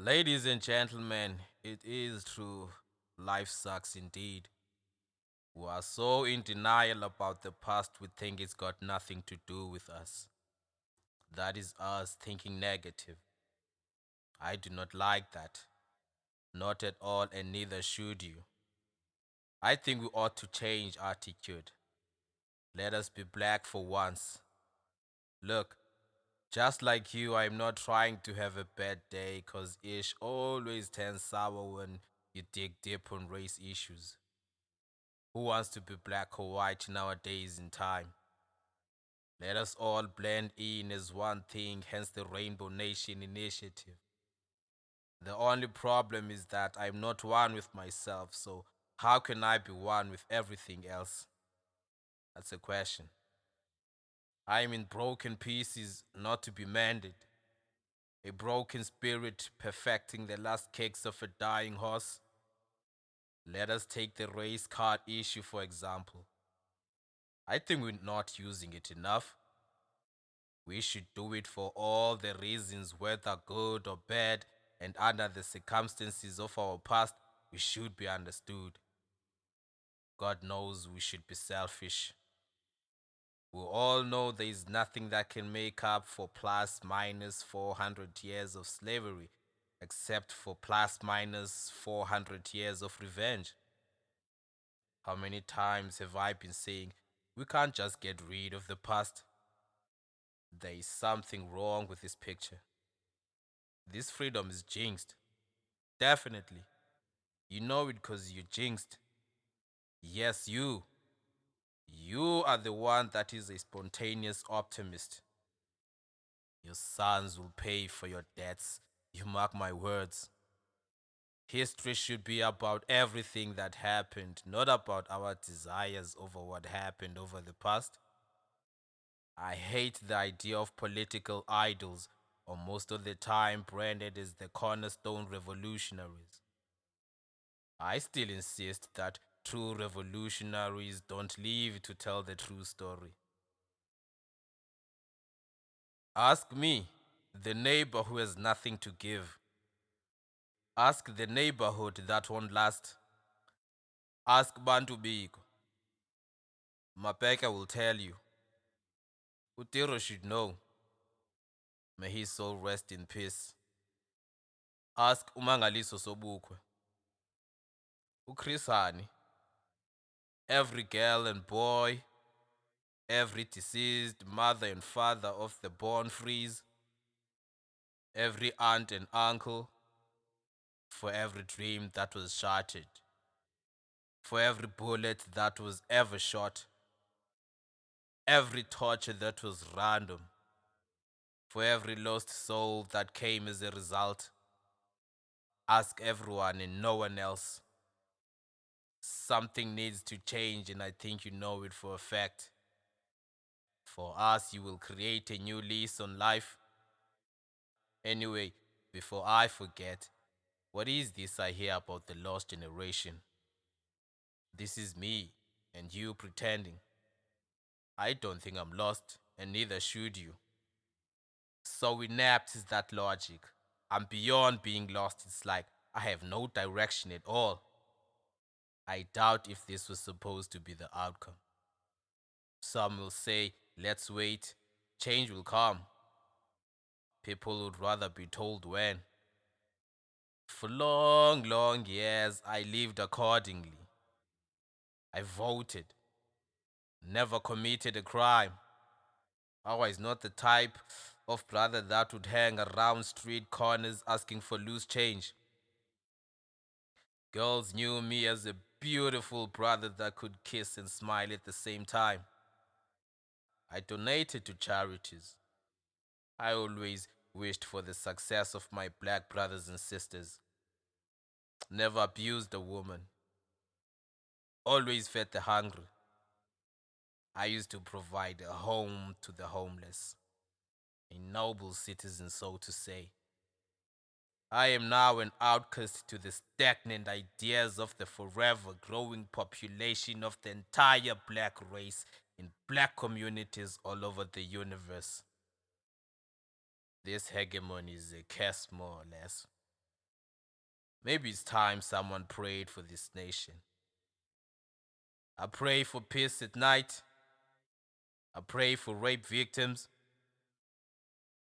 Ladies and gentlemen, it is true. Life sucks indeed. We are so in denial about the past we think it's got nothing to do with us. That is us thinking negative. I do not like that. Not at all, and neither should you. I think we ought to change attitude. Let us be black for once. Look, just like you, I'm not trying to have a bad day cause ish always turns sour when you dig deep on race issues. Who wants to be black or white nowadays in time? Let us all blend in as one thing, hence the Rainbow Nation initiative. The only problem is that I'm not one with myself, so how can I be one with everything else? That's a question. I'm in broken pieces, not to be mended. A broken spirit perfecting the last kicks of a dying horse. Let us take the race card issue for example. I think we're not using it enough. We should do it for all the reasons, whether good or bad, and under the circumstances of our past, we should be understood. God knows we should be selfish. We all know there is nothing that can make up for plus minus 400 years of slavery, except for plus minus 400 years of revenge. How many times have I been saying, we can't just get rid of the past? There is something wrong with this picture. This freedom is jinxed. Definitely. You know it because you jinxed. Yes, you. You are the one that is a spontaneous optimist. Your sons will pay for your debts. You mark my words. History should be about everything that happened, not about our desires over what happened over the past. I hate the idea of political idols, or most of the time branded as the cornerstone revolutionaries. I still insist that true revolutionaries don't live to tell the true story. Ask me, the neighbor who has nothing to give. Ask the neighborhood that won't last. Ask Bantu Biko. Mapeka will tell you. Utiro should know. May his soul rest in peace. Ask Umangaliso Sobukwe. Uchris Hani. Every girl and boy, every deceased mother and father of the born frees, every aunt and uncle, for every dream that was shattered, for every bullet that was ever shot, every torture that was random, for every lost soul that came as a result. Ask everyone and no one else. Something needs to change, and I think you know it for a fact. For us, you will create a new lease on life. Anyway, before I forget, what is this I hear about the lost generation? This is me and you pretending. I don't think I'm lost, and neither should you. So inept is that logic. I'm beyond being lost. It's like I have no direction at all. I doubt if this was supposed to be the outcome. Some will say, let's wait, change will come. People would rather be told when. For long, long years, I lived accordingly. I voted, never committed a crime. I was not the type of brother that would hang around street corners asking for loose change. Girls knew me as a beautiful brother that could kiss and smile at the same time. I donated to charities. I always wished for the success of my black brothers and sisters. Never abused a woman. Always fed the hungry. I used to provide a home to the homeless. A noble citizen, so to say. I am now an outcast to the stagnant ideas of the forever growing population of the entire black race in black communities all over the universe. This hegemony is a curse, more or less. Maybe it's time someone prayed for this nation. I pray for peace at night. I pray for rape victims.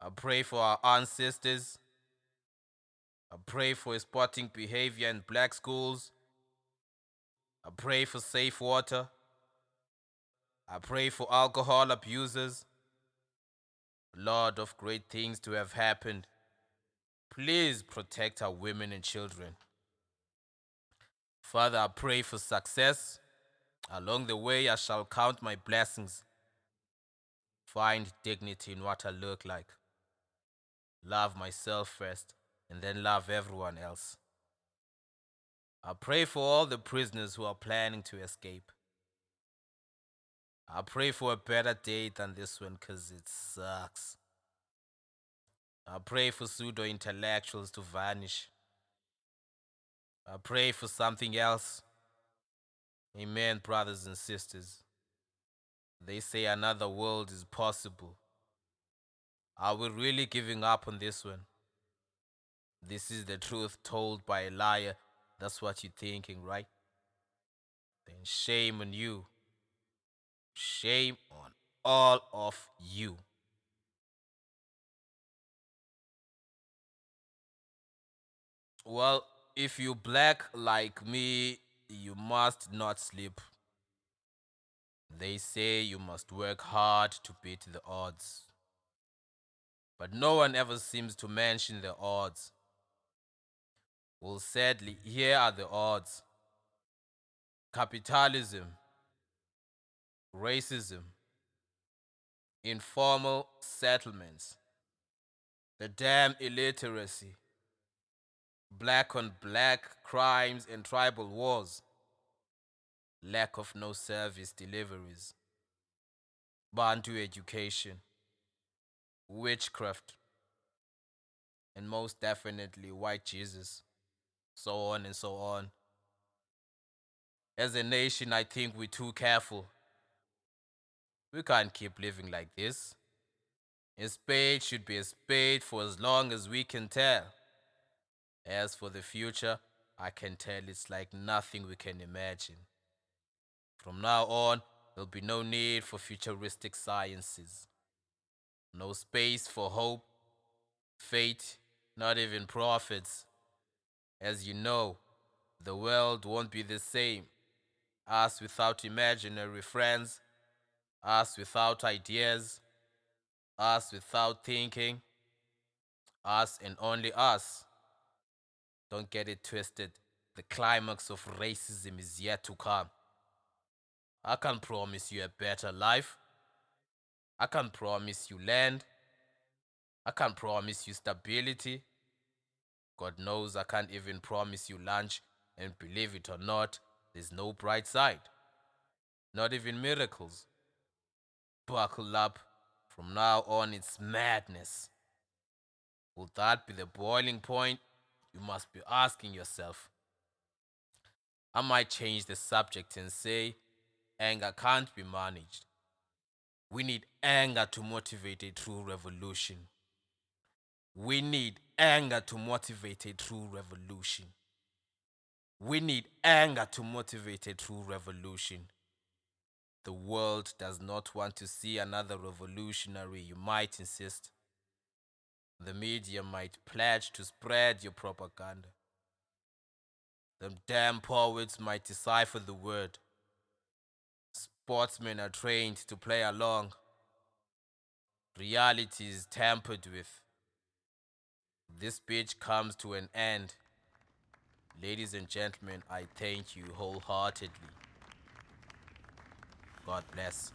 I pray for our ancestors. I pray for sporting behavior in black schools. I pray for safe water. I pray for alcohol abusers. Lord, of great things to have happened, please protect our women and children. Father, I pray for success. Along the way, I shall count my blessings. Find dignity in what I look like. Love myself first, and then love everyone else. I pray for all the prisoners who are planning to escape. I pray for a better day than this one because it sucks. I pray for pseudo intellectuals to vanish. I pray for something else. Amen, brothers and sisters. They say another world is possible. Are we really giving up on this one? This is the truth told by a liar. That's what you're thinking, right? Then shame on you. Shame on all of you. Well, if you black like me, you must not sleep. They say you must work hard to beat the odds. But no one ever seems to mention the odds. Well, sadly, here are the odds: capitalism, racism, informal settlements, the damn illiteracy, Black on black crimes and tribal wars. Lack of no service deliveries. Bantu education. Witchcraft. And most definitely white Jesus. So on and so on. As a nation, I think we're too careful. We can't keep living like this. A spade should be a spade for as long as we can tell. As for the future, I can tell it's like nothing we can imagine. From now on, there'll be no need for futuristic sciences. No space for hope, fate, not even prophets. As you know, the world won't be the same. Us without imaginary friends, us without ideas, us without thinking, us and only us. Don't get it twisted. The climax of racism is yet to come. I can't promise you a better life. I can't promise you land. I can't promise you stability. God knows I can't even promise you lunch, and believe it or not, there's no bright side. Not even miracles. Buckle up. From now on, it's madness. Will that be the boiling point? You must be asking yourself. I might change the subject and say, anger can't be managed. We need anger to motivate a true revolution. We need anger to motivate a true revolution. We need anger to motivate a true revolution. The world does not want to see another revolutionary, you might insist. The media might pledge to spread your propaganda. Them damn poets might decipher the word. Sportsmen are trained to play along. Reality is tampered with. This speech comes to an end. Ladies and gentlemen, I thank you wholeheartedly. God bless.